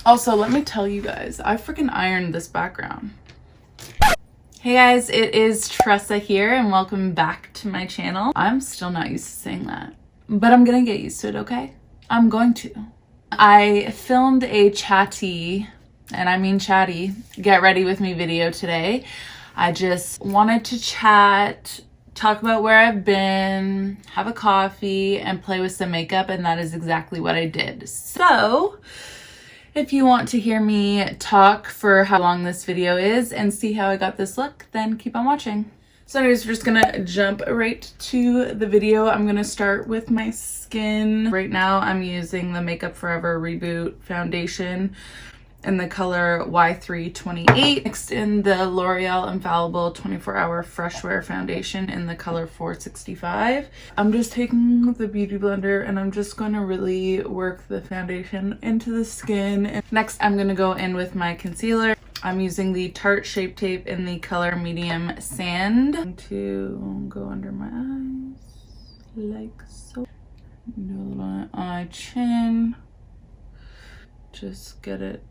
Also, let me tell you guys, I freaking ironed this background. Hey guys, it is Tressa here and welcome back to my channel. I'm still not used to saying that, but I'm gonna get used to it, okay? I'm going to. I filmed a chatty, and I mean chatty, get ready with me video today. I just wanted to chat, talk about where I've been, have a coffee, and play with some makeup, and that is exactly what I did. So, if you want to hear me talk for how long this video is and see how I got this look, then keep on watching. So anyways, we're just gonna jump right to the video. I'm gonna start with my skin. Right now I'm using the Makeup Forever Reboot foundation in the color Y328, mixed in the L'Oreal Infallible 24-Hour Fresh Wear Foundation in the color 465. I'm just taking the Beauty Blender and I'm just going to really work the foundation into the skin. And next, I'm going to go in with my concealer. I'm using the Tarte Shape Tape in the color Medium Sand. I'm going to go under my eyes, like so. Do a little eye chin. Just get it.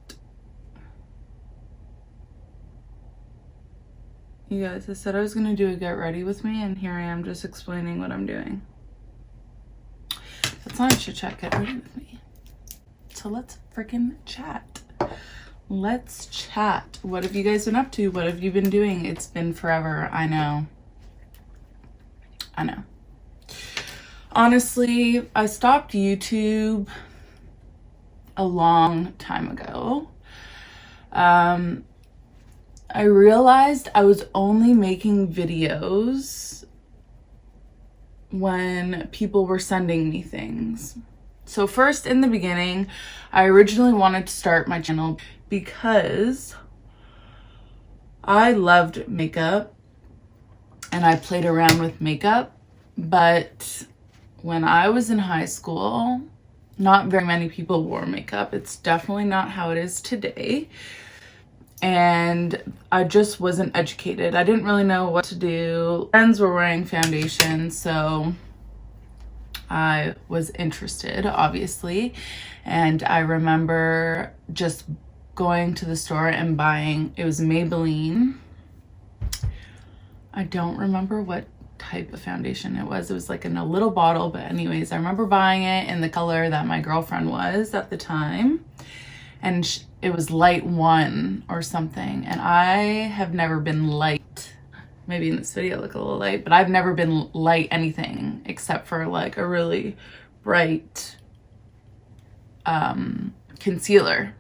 You guys, I said I was gonna do a get ready with me, and here I am just explaining what I'm doing. That's not a chit chat, get ready with me. So let's freaking chat. Let's chat. What have you guys been up to? What have you been doing? It's been forever, I know. I know. Honestly, I stopped YouTube a long time ago. I realized I was only making videos when people were sending me things. So first, in the beginning, I originally wanted to start my channel because I loved makeup and I played around with makeup. But when I was in high school, not very many people wore makeup. It's definitely not how it is today. And I just wasn't educated. I didn't really know what to do. Friends were wearing foundation, so I was interested, obviously. And I remember just going to the store and buying, it was Maybelline. I don't remember what type of foundation it was. It was like in a little bottle, but anyways, I remember buying it in the color that my girlfriend was at the time. And it was light 1 or something. And I have never been light. Maybe in this video I look a little light, but I've never been light anything except for like a really bright concealer.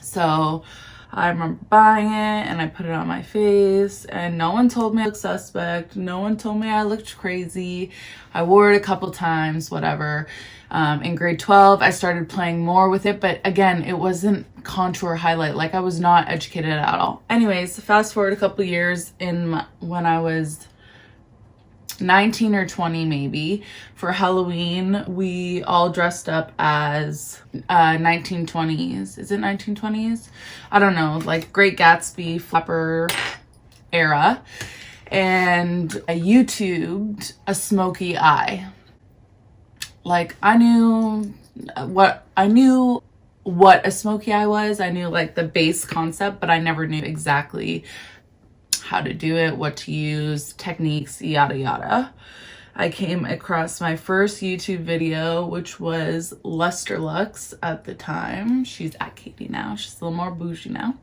So I remember buying it and I put it on my face and no one told me I looked suspect. No one told me I looked crazy. I wore it a couple times, whatever. In grade 12, I started playing more with it, but again, it wasn't contour highlight. Like I was not educated at all. Anyways, fast forward a couple years when I was 19 or 20 maybe, for Halloween, we all dressed up as 1920s. Is it 1920s? I don't know, like Great Gatsby, Flapper era. And I YouTubed a smoky eye. Like I knew what a smoky eye was. I knew like the base concept, but I never knew exactly how to do it, what to use, techniques, yada yada. I came across my first YouTube video, which was Lustrelux at the time. She's at Katie now. She's a little more bougie now.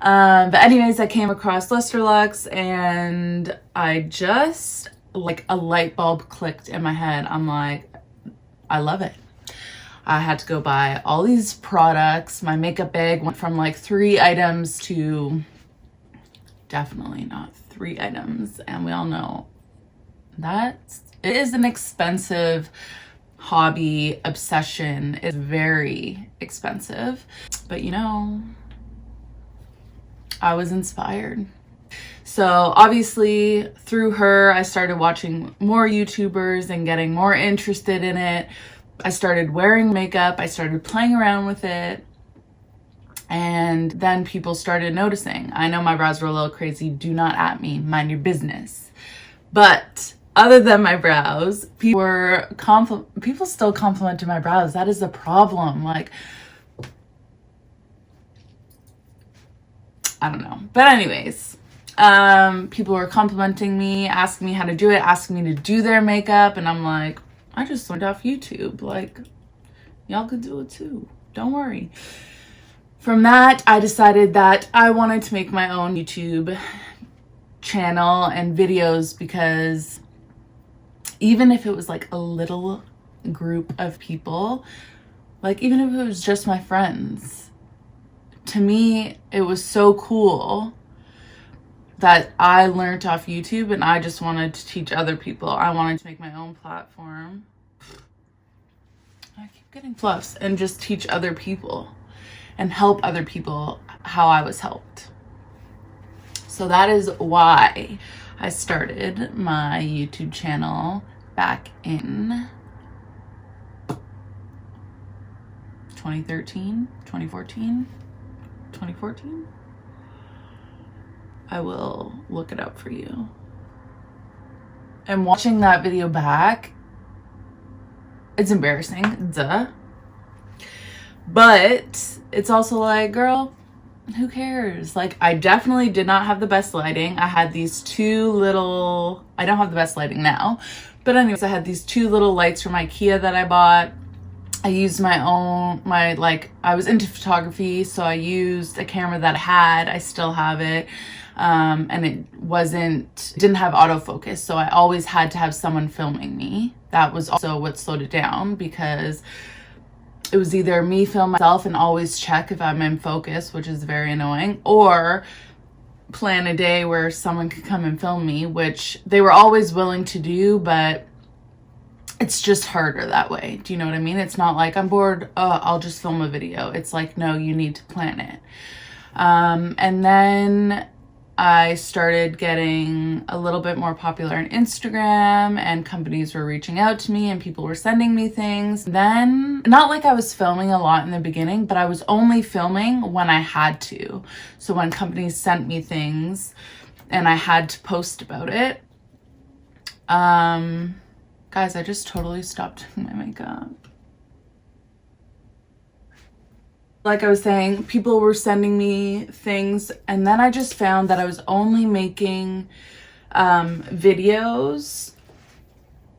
But anyways, I came across Lustrelux and I just, like a light bulb clicked in my head. I'm like, I love it. I had to go buy all these products. My makeup bag went from like 3 items to definitely not 3 items. And we all know that it is an expensive hobby, obsession. It's very expensive. But you know, I was inspired. So obviously through her, I started watching more YouTubers and getting more interested in it. I started wearing makeup. I started playing around with it. And then people started noticing. I know my brows were a little crazy. Do not at me. Mind your business. But other than my brows, people still complimented my brows. That is the problem. Like, I don't know. But anyways, people were complimenting me, asking me how to do it, asking me to do their makeup. And I'm like, I just learned off YouTube. Like, y'all could do it too. Don't worry. From that, I decided that I wanted to make my own YouTube channel and videos, because even if it was like a little group of people, like even if it was just my friends, to me, it was so cool that I learned off YouTube, and I just wanted to teach other people. I wanted to make my own platform. I keep getting fluffs, and just teach other people and help other people how I was helped. So that is why I started my YouTube channel back in 2013, 2014, 2014. I will look it up for you. And watching that video back, it's embarrassing, duh. But it's also like, girl, who cares? Like, I definitely did not have the best lighting. I had these two little, I don't have the best lighting now, but anyways, I had these two little lights from IKEA that I bought. I used my own, I was into photography, so I used a camera that I had. I still have it. And it didn't have autofocus, so I always had to have someone filming me. That was also what slowed it down, because it was either me film myself and always check if I'm in focus, which is very annoying, or plan a day where someone could come and film me, which they were always willing to do, but it's just harder that way. Do you know what I mean? It's not like I'm bored, I'll just film a video. It's like, no, you need to plan it. And then I started getting a little bit more popular on Instagram, and companies were reaching out to me and people were sending me things. Then, not like I was filming a lot in the beginning, but I was only filming when I had to. So when companies sent me things and I had to post about it. Guys, I just totally stopped doing my makeup. Like I was saying, people were sending me things, and then I just found that I was only making videos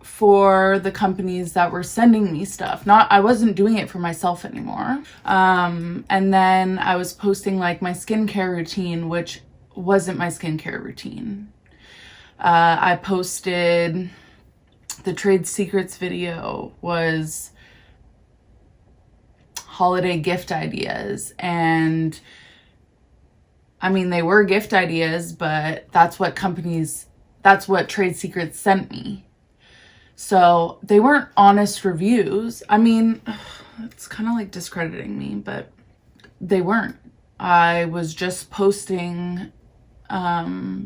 for the companies that were sending me stuff. I wasn't doing it for myself anymore. And then I was posting like my skincare routine, which wasn't my skincare routine. I posted the trade secrets video, was holiday gift ideas, and I mean, they were gift ideas, but that's what trade secrets sent me. So they weren't honest reviews. I mean, it's kind of like discrediting me, but they weren't. I was just posting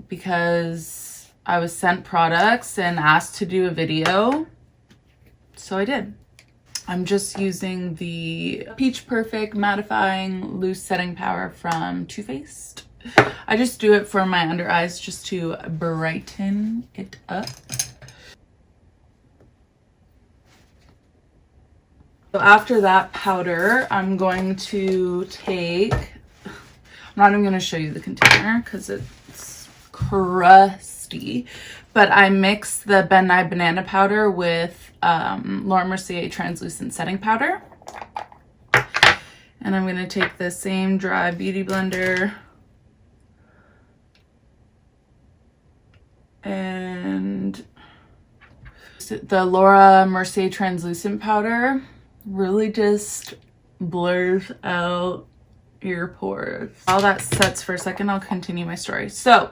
because I was sent products and asked to do a video, so I did. I'm just using the Peach Perfect Mattifying Loose Setting Powder from Too Faced. I just do it for my under eyes just to brighten it up. So after that powder, I'm going to take, I'm not even going to show you the container because it's crusty, but I mix the Ben Nye banana powder with Laura Mercier translucent setting powder, and I'm going to take the same dry beauty blender and the Laura Mercier translucent powder really just blurs out your pores. While that sets for a second, I'll continue my story. So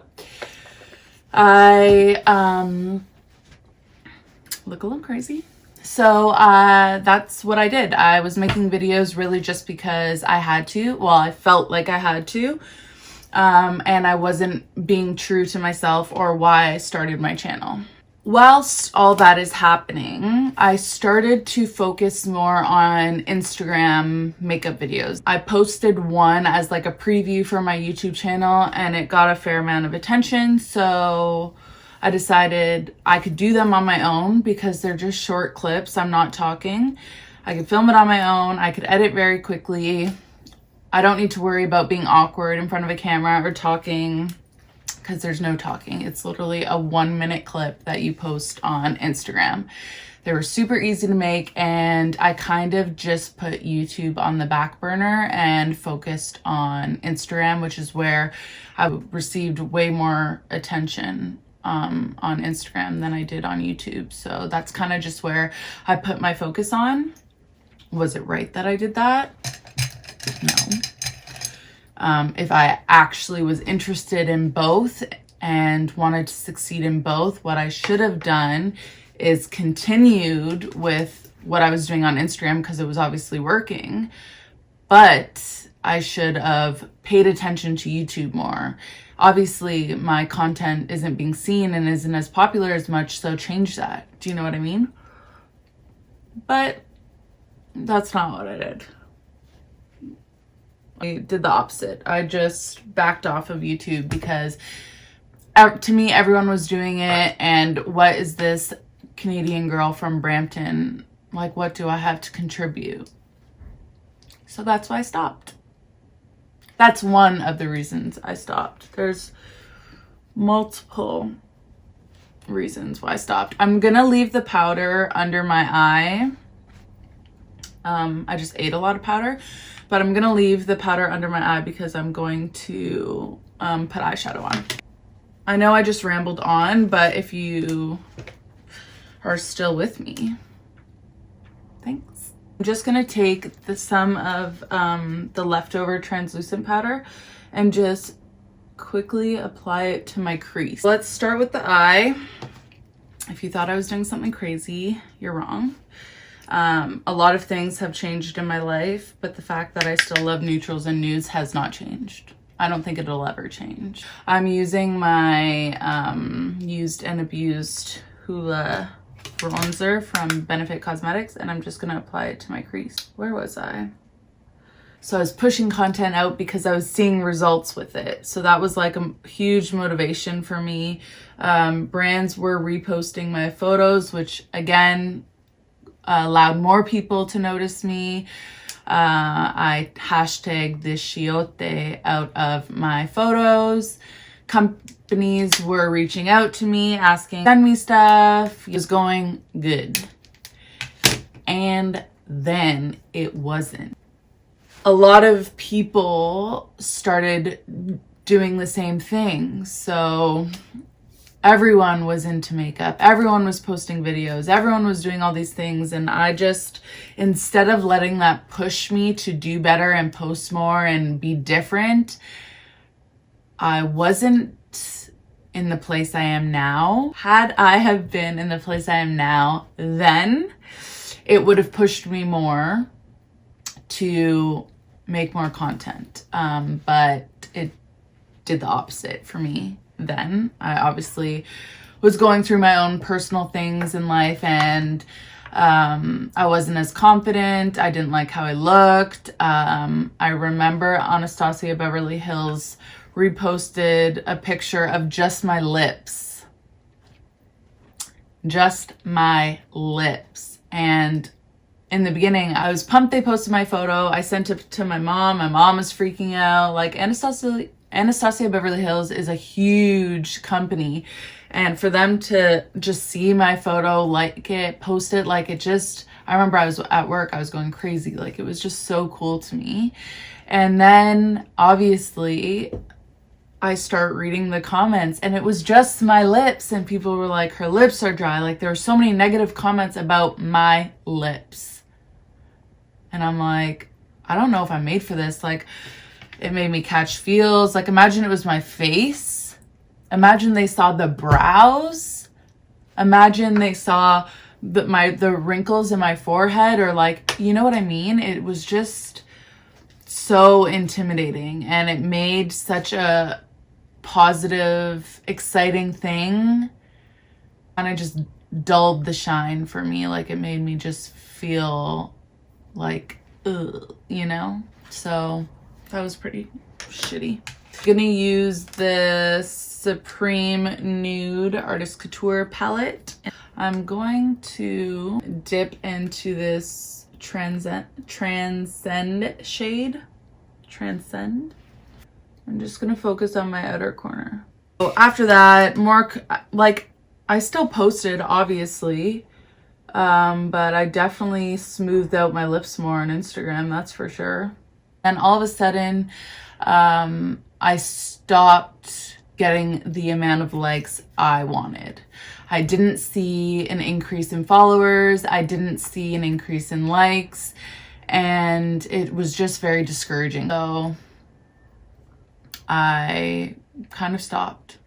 I look a little crazy. So that's what I did. I was making videos really just because I had to. Well, I felt like I had to. And I wasn't being true to myself or why I started my channel. Whilst all that is happening, I started to focus more on Instagram makeup videos. I posted one as like a preview for my YouTube channel, and it got a fair amount of attention. So I decided I could do them on my own because they're just short clips. I'm not talking. I could film it on my own. I could edit very quickly. I don't need to worry about being awkward in front of a camera or talking, because there's no talking. It's literally a 1-minute clip that you post on Instagram. They were super easy to make, and I kind of just put YouTube on the back burner and focused on Instagram, which is where I received way more attention on Instagram than I did on YouTube. So that's kind of just where I put my focus on. Was it right that I did that? No. If I actually was interested in both and wanted to succeed in both, what I should have done is continued with what I was doing on Instagram, because it was obviously working, but I should have paid attention to YouTube more. Obviously, my content isn't being seen and isn't as popular as much, so change that. Do you know what I mean? But that's not what I did. I did the opposite. I just backed off of YouTube because to me, everyone was doing it, and what is this Canadian girl from Brampton? Like, what do I have to contribute? So that's why I stopped. That's one of the reasons I stopped. There's multiple reasons why I stopped. I'm gonna leave the powder under my eye. I just ate a lot of powder, but I'm gonna leave the powder under my eye because I'm going to put eyeshadow on. I know I just rambled on, but if you are still with me, thanks. I'm just gonna take some of the leftover translucent powder and just quickly apply it to my crease. Let's start with the eye. If you thought I was doing something crazy, you're wrong. A lot of things have changed in my life, but the fact that I still love neutrals and nudes has not changed. I don't think it'll ever change. I'm using my used and abused Hoola bronzer from Benefit Cosmetics, and I'm just gonna apply it to my crease. Where was I? So I was pushing content out because I was seeing results with it. So that was like a huge motivation for me. Brands were reposting my photos, which again, allowed more people to notice me. I hashtagged the chiote out of my photos. Companies were reaching out to me, asking, send me stuff. It was going good. And then it wasn't. A lot of people started doing the same thing. So everyone was into makeup. Everyone was posting videos. Everyone was doing all these things. And I just, instead of letting that push me to do better and post more and be different, I wasn't in the place I am now. Had I have been in the place I am now, then it would have pushed me more to make more content. But it did the opposite for me. Then I obviously was going through my own personal things in life, and I wasn't as confident. I didn't like how I looked. I remember Anastasia Beverly Hills reposted a picture of just my lips. Just my lips. And in the beginning, I was pumped they posted my photo. I sent it to my mom. My mom was freaking out. Like, Anastasia Beverly Hills is a huge company, and for them to just see my photo, like it, post it, like it just, I remember I was at work, I was going crazy. Like, it was just so cool to me. And then obviously I start reading the comments, and it was just my lips, and people were like, her lips are dry. Like, there were so many negative comments about my lips, and I'm like, I don't know if I'm made for this. Like, it made me catch feels. Like, imagine it was my face. Imagine they saw the brows. Imagine they saw the wrinkles in my forehead, or like, you know what I mean? It was just so intimidating, and it made such a positive, exciting thing. And it just dulled the shine for me. Like, it made me just feel like, ugh, you know? So that was pretty shitty. I'm gonna use the Supreme Nude Artist Couture palette. I'm going to dip into this Transcend shade. transcend. I'm just gonna focus on my outer corner. So after that, more like I still posted obviously, but I definitely smoothed out my lips more on Instagram, that's for sure. And all of a sudden, I stopped getting the amount of likes I wanted. I didn't see an increase in followers. I didn't see an increase in likes, and it was just very discouraging. So I kind of stopped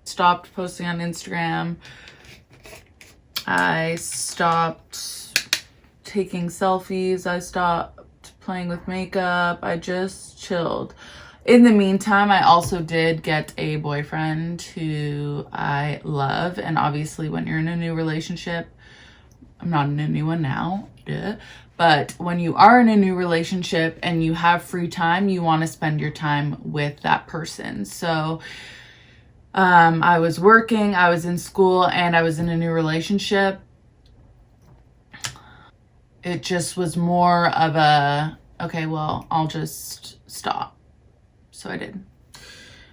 posting on Instagram. I stopped taking selfies. I stopped playing with makeup. I just chilled. In the meantime, I also did get a boyfriend who I love. And obviously when you're in a new relationship, I'm not in a new one now, duh. But when you are in a new relationship and you have free time, you want to spend your time with that person. So I was working, I was in school, and I was in a new relationship. It just was more of a, okay, well, I'll just stop. So I did.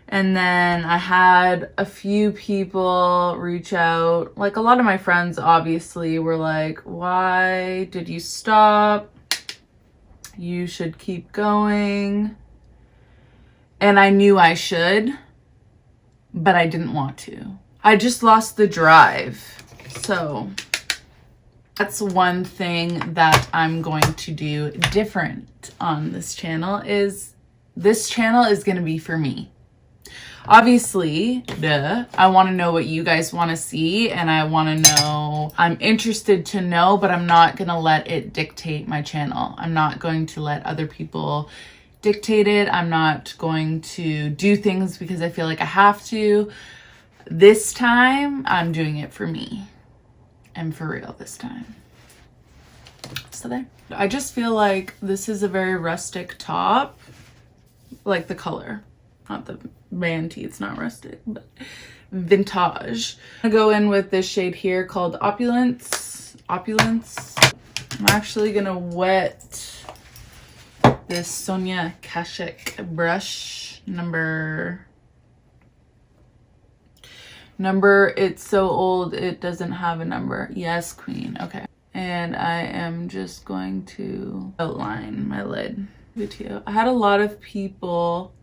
And then I had a few people reach out. Like a lot of my friends obviously were like, why did you stop? You should keep going. And I knew I should, but I didn't want to. I just lost the drive. So that's one thing that I'm going to do different on this channel is this channel is going to be for me. Obviously, I want to know what you guys want to see, and I want to know, I'm interested to know, but I'm not going to let it dictate my channel. I'm not going to let other people dictate it. I'm not going to do things because I feel like I have to. This time, I'm doing it for me. And for real this time. So there. I just feel like this is a very rustic top. Like the color. Not the vanity, it's not rustic, but vintage. I'm gonna go in with this shade here called Opulence. I'm actually gonna wet this Sonia Kashuk brush number, it's so old it doesn't have a number. Yes, queen. Okay. And I am just going to outline my lid. I had a lot of people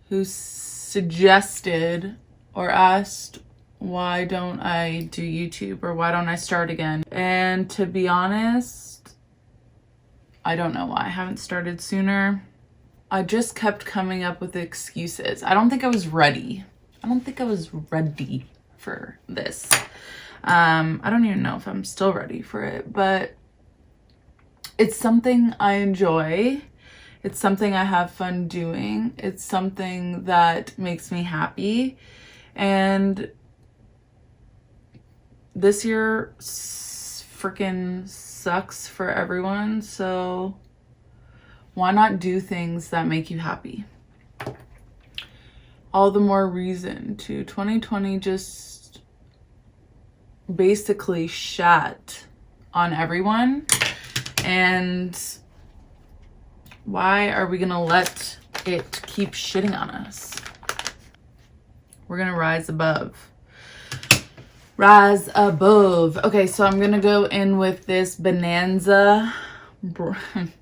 who suggested or asked, why don't I do YouTube or why don't I start again? And to be honest, I don't know why I haven't started sooner. I just kept coming up with excuses. I don't think I was ready. For this. I don't even know if I'm still ready for it, but it's something I enjoy. It's something I have fun doing. It's something that makes me happy. And this year freaking sucks for everyone. So why not do things that make you happy? All the more reason to. 2020 just basically shat on everyone. And why are we gonna let it keep shitting on us? We're gonna rise above. Rise above. Okay, so I'm gonna go in with this Bonanza Bronzana.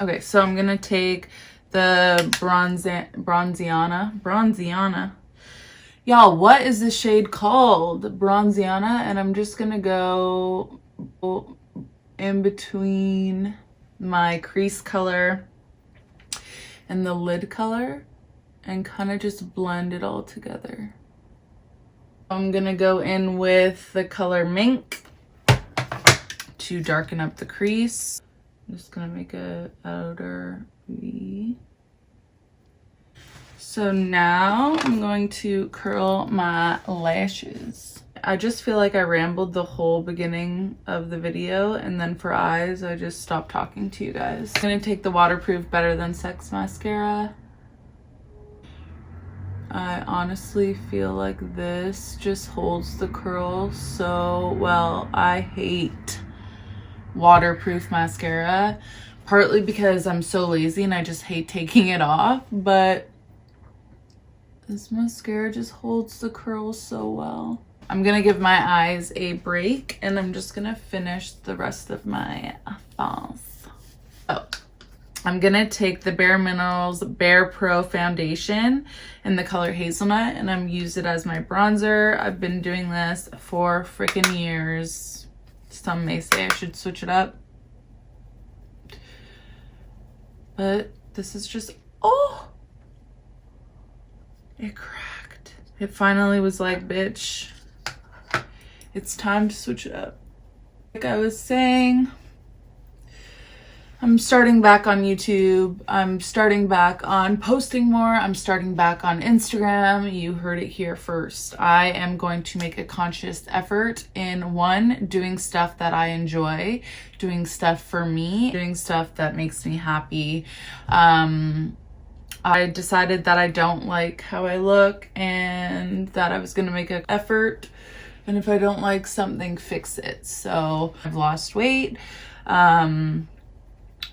Okay, so I'm gonna take the Bronziana. Y'all, what is this shade called? Bronziana. And I'm just gonna go in between my crease color and the lid color and kind of just blend it all together. I'm gonna go in with the color Mink to darken up the crease. I'm just gonna make a outer V. So now I'm going to curl my lashes. I just feel like I rambled the whole beginning of the video, and then for eyes, I just stopped talking to you guys. I'm gonna take the Waterproof Better Than Sex mascara. I honestly feel like this just holds the curl so well. I hate waterproof mascara, partly because I'm so lazy and I just hate taking it off, but this mascara just holds the curl so well. I'm gonna give my eyes a break and I'm just gonna finish the rest of my false. Oh, I'm gonna take the Bare Minerals Bare Pro foundation in the color Hazelnut and I'm use it as my bronzer. I've been doing this for freaking years. Some may say I should switch it up, but this is just, oh, it cracked. It finally was like, bitch, it's time to switch it up. Like I was saying, I'm starting back on YouTube. I'm starting back on posting more. I'm starting back on Instagram. You heard it here first. I am going to make a conscious effort in one, doing stuff that I enjoy, doing stuff for me, doing stuff that makes me happy. I decided that I don't like how I look and that I was going to make an effort. And if I don't like something, fix it. So I've lost weight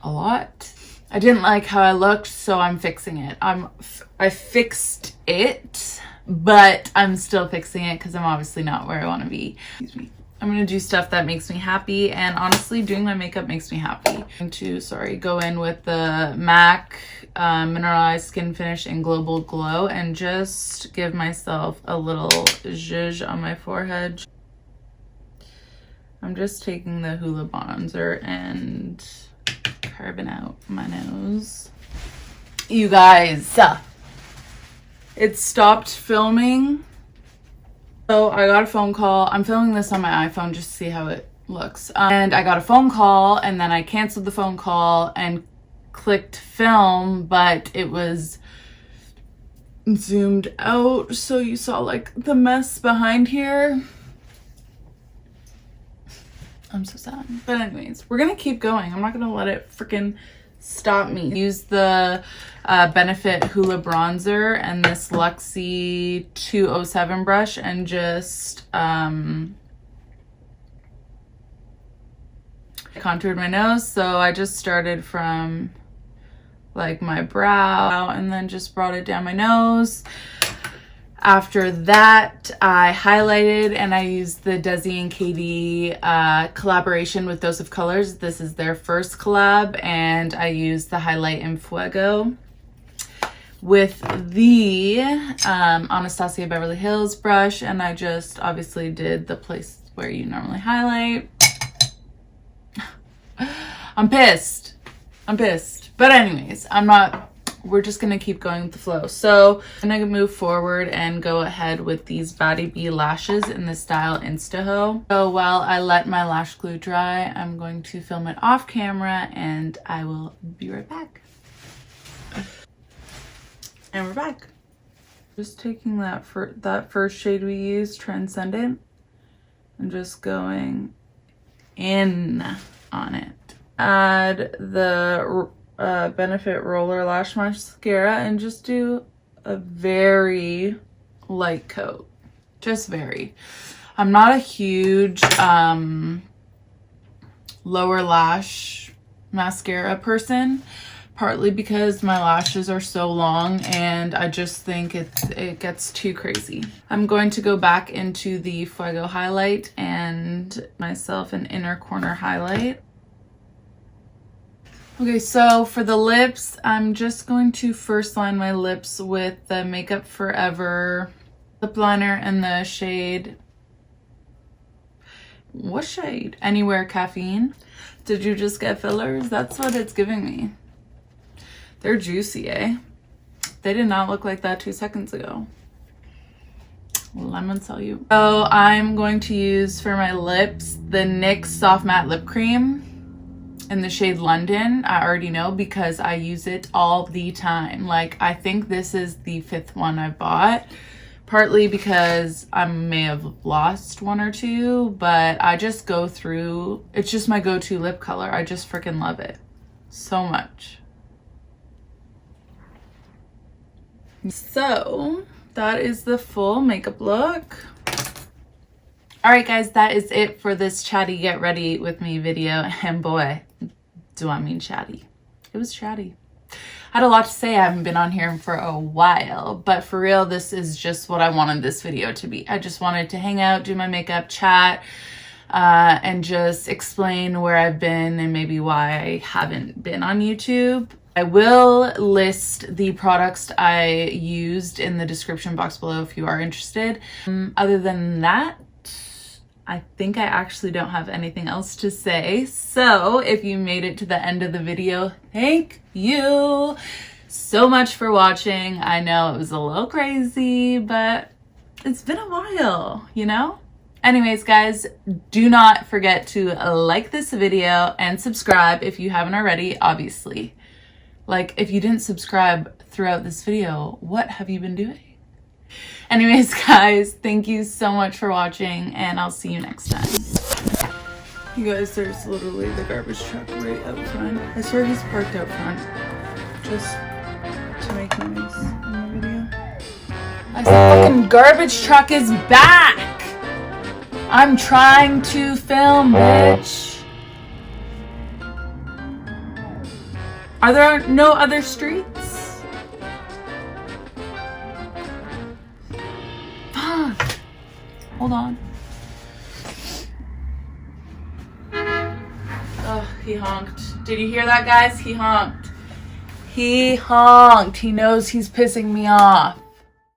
a lot. I didn't like how I looked, so I'm fixing it. I fixed it, but I'm still fixing it because I'm obviously not where I want to be. Excuse me. I'm going to do stuff that makes me happy, and honestly, doing my makeup makes me happy. I'm going to, go in with the MAC Mineralized Skin Finish in Global Glow and just give myself a little zhuzh on my forehead. I'm just taking the Hoola bronzer and carving out my nose. You guys, it stopped filming. So I got a phone call. I'm filming this on my iPhone just to see how it looks. And I got a phone call and then I canceled the phone call and clicked film, but it was zoomed out. So you saw like the mess behind here. I'm so sad. But anyways, we're gonna keep going. I'm not gonna let it freaking stop me. Use the Benefit Hoola bronzer and this Luxie 207 brush and just contoured my nose. So I just started from like my brow and then just brought it down my nose. After that, I highlighted and I used the DESIXKATY collaboration with Dose of Colors. This is their first collab, and I used the highlight in Fuego with the Anastasia Beverly Hills brush, and I just obviously did the place where you normally highlight. I'm pissed. But anyways, we're just gonna keep going with the flow. So I'm gonna move forward and go ahead with these Baddie B lashes in the style Instaho. So while I let my lash glue dry, I'm going to film it off camera and I will be right back. And we're back. Just taking that first shade we used, Transcendent, and just going in on it. Add the Benefit Roller Lash Mascara and just do a very light coat. Just very. I'm not a huge lower lash mascara person, partly because my lashes are so long and I just think it gets too crazy. I'm going to go back into the Fuego highlight and myself an inner corner highlight. Okay, so for the lips, I'm just going to first line my lips with the Makeup Forever lip liner in the shade, what shade? Anywhere Caffeine. Did you just get fillers? That's what it's giving me. They're juicy, eh? They did not look like that 2 seconds ago. Let me tell you. So I'm going to use for my lips the NYX Soft Matte Lip Cream in the shade London. I already know because I use it all the time. Like, I think this is the 5th one I bought, partly because I may have lost 1 or 2, but I just go through, it's just my go-to lip color. I just freaking love it so much. So that is the full makeup look. All right, guys, that is it for this chatty get ready with me video. And boy, do I mean chatty. It was chatty. I had a lot to say. I haven't been on here for a while, but for real, this is just what I wanted this video to be. I just wanted to hang out, do my makeup, chat, and just explain where I've been and maybe why I haven't been on YouTube. I will list the products I used in the description box below if you are interested. Other than that, I think I actually don't have anything else to say. So if you made it to the end of the video, thank you so much for watching. I know it was a little crazy, but it's been a while, you know? Anyways, guys, do not forget to like this video and subscribe if you haven't already, obviously. Like, if you didn't subscribe throughout this video, what have you been doing? Anyways, guys, thank you so much for watching, and I'll see you next time. You guys, there's literally the garbage truck right out front. I swear he's parked out front just to make noise in the video. I said fucking garbage truck is back! I'm trying to film, bitch. Are there no other streets? Hold on. Oh, he honked. Did you hear that, guys? He honked. He honked. He knows he's pissing me off.